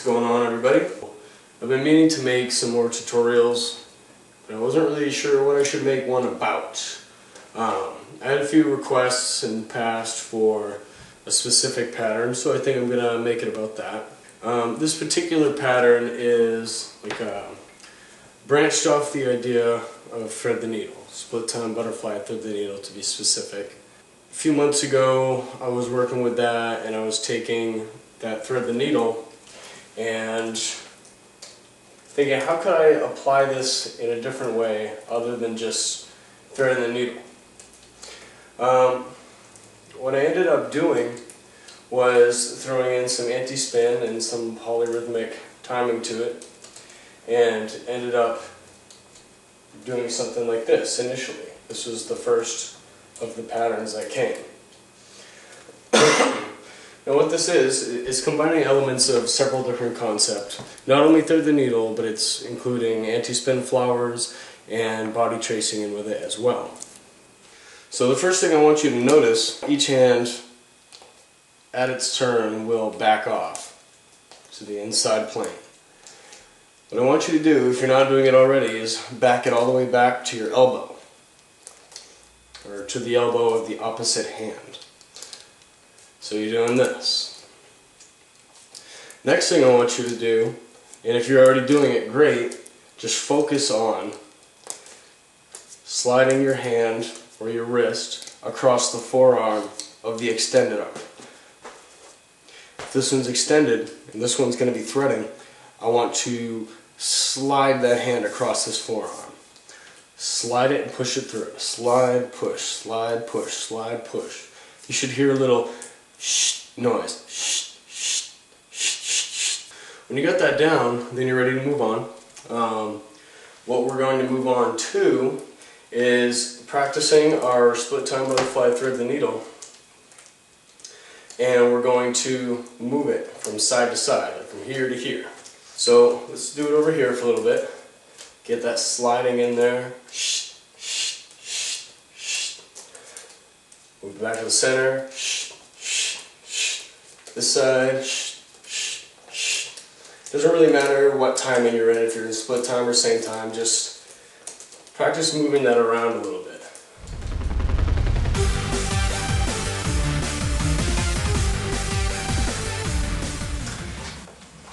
What's going on, everybody? I've been meaning to make some more tutorials, but I wasn't really sure what I should make one about. I had a few requests in the past for a specific pattern, so I think I'm going to make it about that. This particular pattern is like branched off the idea of thread the needle, split time butterfly thread the needle to be specific. A few months ago I was working with that, and I was taking that thread the needle and thinking, how could I apply this in a different way other than just threading the needle. What I ended up doing was throwing in some anti-spin and some polyrhythmic timing to it, and ended up doing something like this initially. This was the first of the patterns that came. Now what this is combining elements of several different concepts. Not only thread the needle, but it's including anti-spin flowers and body tracing in with it as well. So the first thing I want you to notice, each hand at its turn will back off to the inside plane. What I want you to do, if you're not doing it already, is back it all the way back to your elbow, or to the elbow of the opposite hand. So you're doing this. Next thing I want you to do, and if you're already doing it, great, just focus on sliding your hand or your wrist across the forearm of the extended arm. If this one's extended and this one's going to be threading, I want to slide that hand across this forearm. Slide it and push it through. Slide, push, slide, push, slide, push. You should hear a little shh noise. Shh, shh, shh, shh. When you got that down, then you're ready to move on. What we're going to move on to is practicing our split time butterfly thread the needle, and we're going to move it from side to side, from here to here. So let's do it over here for a little bit. Get that sliding in there. Shh, shh, shh, shh. Move back to the center. Shh, shh, shh. This side. Shh, shh, shh. Doesn't really matter what timing you're in, if you're in split time or same time, just practice moving that around a little bit.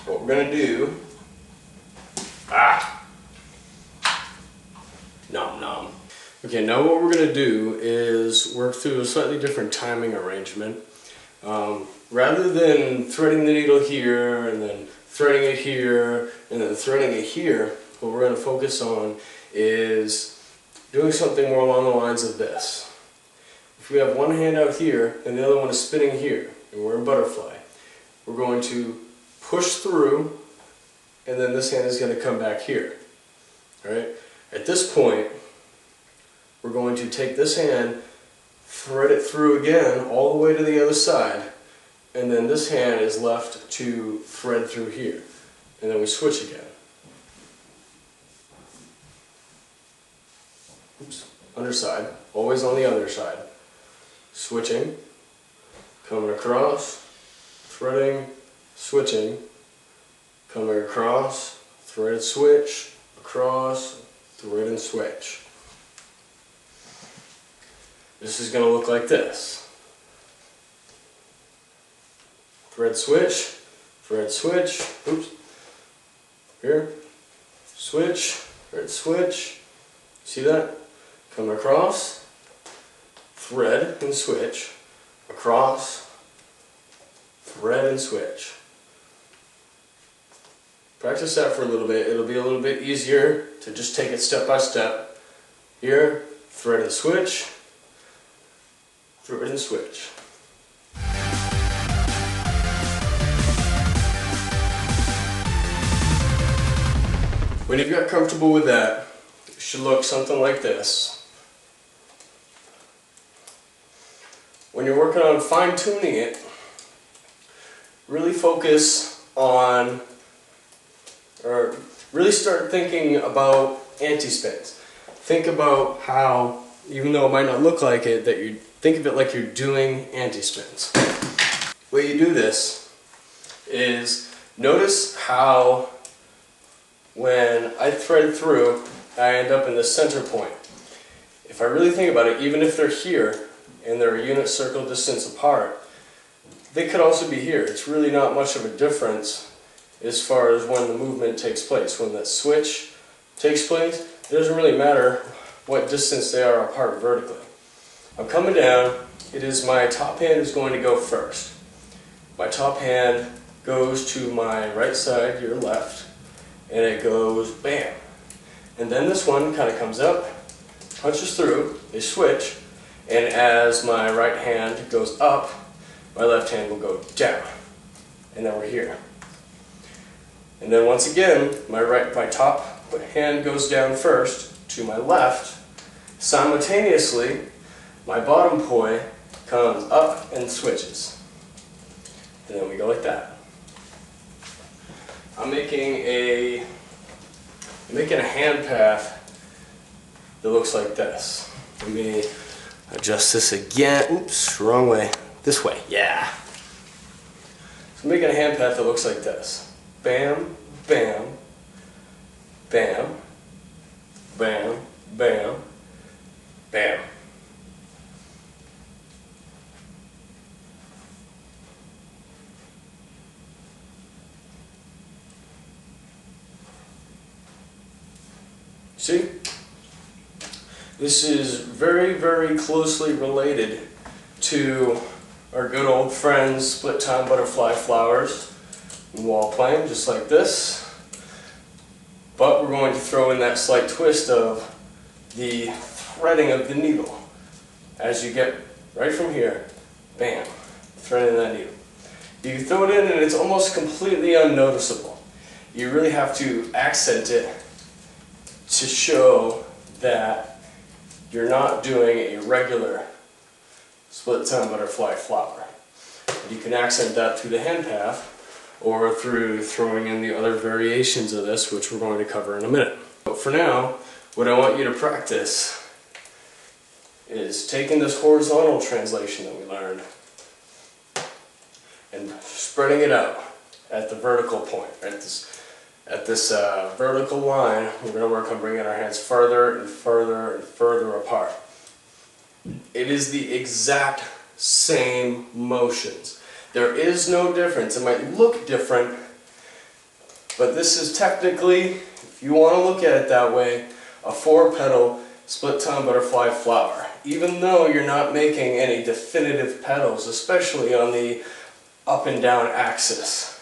What we're going to do, nom nom. Okay, now what we're going to do is work through a slightly different timing arrangement. Rather than threading the needle here and then threading it here and then threading it here, what we're going to focus on is doing something more along the lines of this. If we have one hand out here and the other one is spinning here, and we're in butterfly, we're going to push through, and then this hand is going to come back here. Alright? At this point, we're going to take this hand, thread it through again all the way to the other side, and then this hand is left to thread through here. And then we switch again. Oops. Underside, always on the other side. Switching, coming across, threading, switching, coming across, thread switch, across, thread and switch. This is going to look like this. Thread switch, oops, here, switch, thread switch, see that? Come across, thread and switch, across, thread and switch. Practice that for a little bit. It'll be a little bit easier to just take it step by step. Here, thread and switch, thread and switch. When you've got comfortable with that, it should look something like this. When you're working on fine-tuning it, really focus on, or really start thinking about anti-spins. Think about how, even though it might not look like it, that you think of it like you're doing anti-spins. The way you do this is Notice how when I thread through, I end up in the center point. If I really think about it, even if they're here and they're a unit circle distance apart, they could also be here. It's really not much of a difference as far as when the movement takes place. When that switch takes place, it doesn't really matter what distance they are apart vertically. I'm coming down. It is my top hand is going to go first. My top hand goes to my right side, your left, and it goes bam. And then this one kind of comes up, punches through, they switch, and as my right hand goes up, my left hand will go down. And then we're here. And then once again, my top hand goes down first to my left. Simultaneously, my bottom poi comes up and switches. And then we go like that. I'm making a hand path that looks like this. Let me adjust this again. Oops, wrong way. This way, yeah. So I'm making a hand path that looks like this. Bam, bam, bam, bam, bam, bam. See? This is very, very closely related to our good old friends split time butterfly flowers wall playing, just like this. But we're going to throw in that slight twist of the threading of the needle. As you get right from here, bam, threading that needle. You can throw it in and it's almost completely unnoticeable. You really have to accent it to show that you're not doing a regular split time butterfly flower. You can accent that through the hand path or through throwing in the other variations of this, which we're going to cover in a minute. But for now, what I want you to practice is taking this horizontal translation that we learned and spreading it out at the vertical point, at this vertical line. We're going to work on bringing our hands further and further and further apart. It is the exact same motions. There is no difference. It might look different, but this is technically, if you want to look at it that way, a 4-petal split time butterfly flower. Even though you're not making any definitive petals, especially on the up and down axis.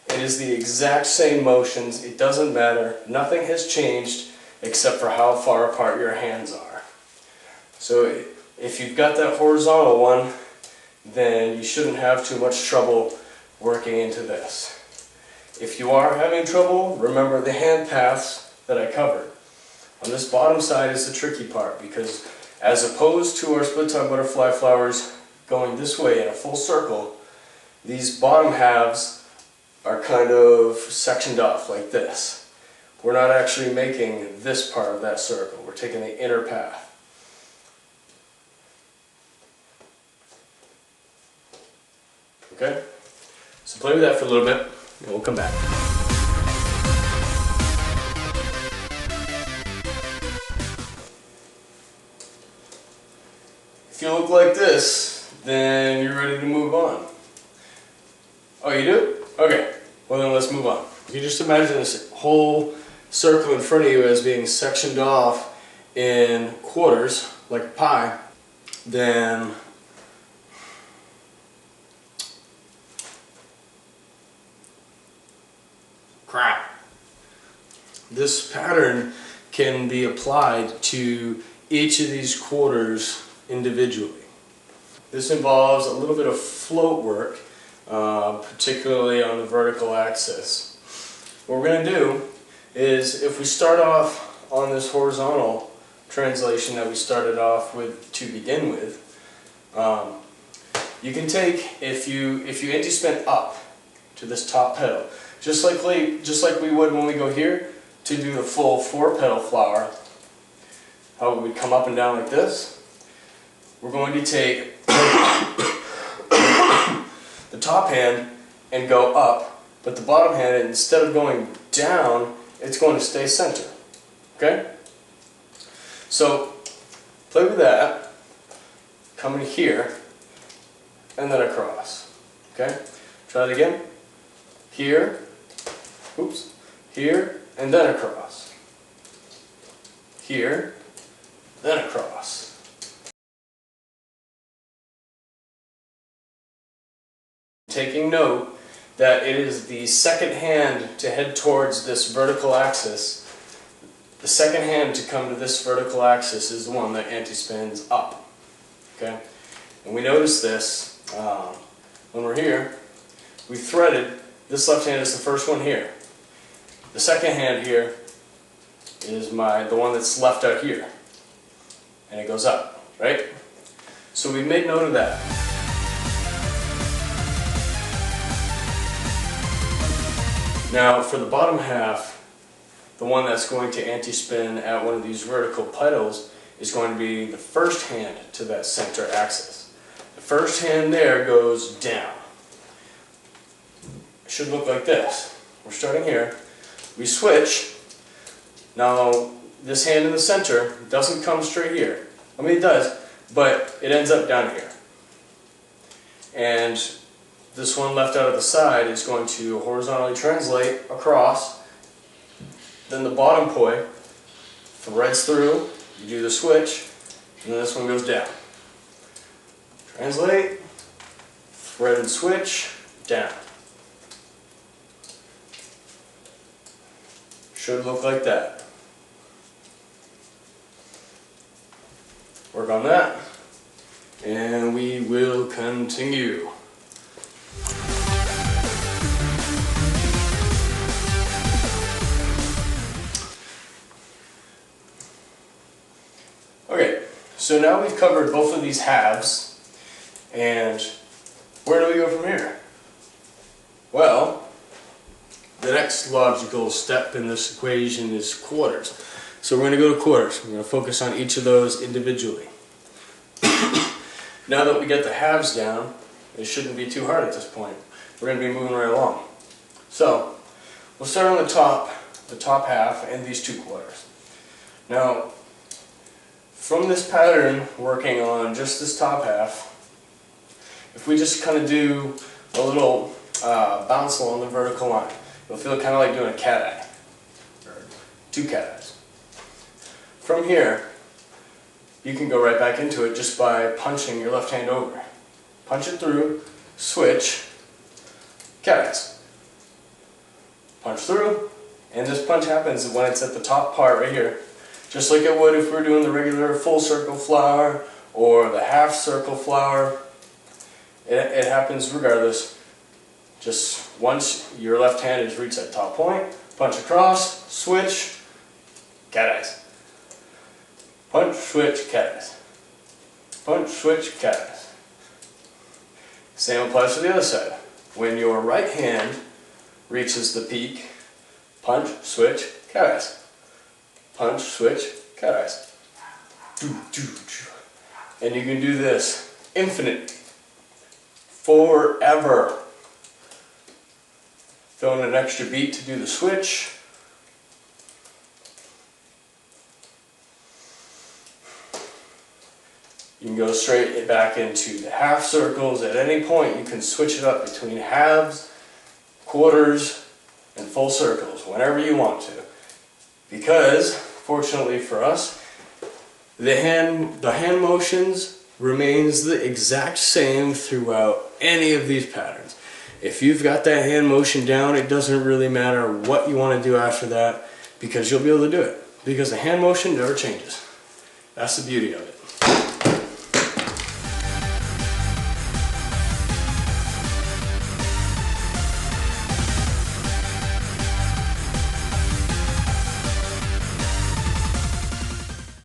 It is the exact same motions. It doesn't matter. Nothing has changed except for how far apart your hands are. So if you've got that horizontal one, then you shouldn't have too much trouble working into this. If you are having trouble, remember the hand paths that I covered. On this bottom side is the tricky part, because as opposed to our split time butterfly flowers going this way in a full circle, these bottom halves are kind of sectioned off like this. We're not actually making this part of that circle. We're taking the inner path. Okay? So play with that for a little bit, and we'll come back. If you look like this, then you're ready to move on. Oh, you do? Okay, well then let's move on. If you just imagine this whole circle in front of you as being sectioned off in quarters, like a pie, then crap. This pattern can be applied to each of these quarters individually. This involves a little bit of float work, particularly on the vertical axis. What we're going to do is, if we start off on this horizontal translation that we started off with to begin with, you can take, if you anti-spin up to this top petal, just like we would when we go here to do the full 4-petal flower, how we would come up and down like this, we're going to take the top hand and go up, but the bottom hand, instead of going down, it's going to stay center. Okay? So, play with that, coming here, and then across. Okay? Try it again. Here, oops, here, and then across. Here, then across. Taking note that it is the second hand to head towards this vertical axis. The second hand to come to this vertical axis is the one that anti-spins up. Okay? And we notice this when we're here. We threaded, this left hand is the first one here. The second hand here is the one that's left out here. And it goes up, right? So we made note of that. Now for the bottom half, the one that's going to anti-spin at one of these vertical pedals is going to be the first hand to that center axis. The first hand there goes down. It should look like this. We're starting here. We switch. Now this hand in the center doesn't come straight here. I mean it does, but it ends up down here. And this one left out of the side is going to horizontally translate across. Then the bottom poi threads through, you do the switch, and then this one goes down. Translate, thread and switch, down. Should look like that. Work on that, and we will continue. Okay, so now we've covered both of these halves, and where do we go from here? Well, the next logical step in this equation is quarters. So we're going to go to quarters. We're going to focus on each of those individually. Now that we get the halves down, it shouldn't be too hard at this point. We're going to be moving right along. So, we'll start on the top half, and these two quarters. Now, from this pattern, working on just this top half, if we just kind of do a little bounce along the vertical line, you'll feel kind of like doing a cat eye, or two cat eyes. From here, you can go right back into it just by punching your left hand over. Punch it through, switch, cat eyes. Punch through, and this punch happens when it's at the top part right here. Just like it would if we were doing the regular full circle flower or the half circle flower. It happens regardless. Just once your left hand has reached that top point, punch across, switch, cat eyes. Punch, switch, cat eyes. Punch, switch, cat eyes. Same applies to the other side. When your right hand reaches the peak, punch, switch, cat eyes. Punch, switch, cat eyes. And you can do this infinite, forever. Throw in an extra beat to do the switch. You can go straight back into the half circles. At any point you can switch it up between halves, quarters, and full circles whenever you want to. Because, fortunately for us, the hand motions remains the exact same throughout any of these patterns. If you've got that hand motion down, it doesn't really matter what you want to do after that, because you'll be able to do it. Because the hand motion never changes. That's the beauty of it.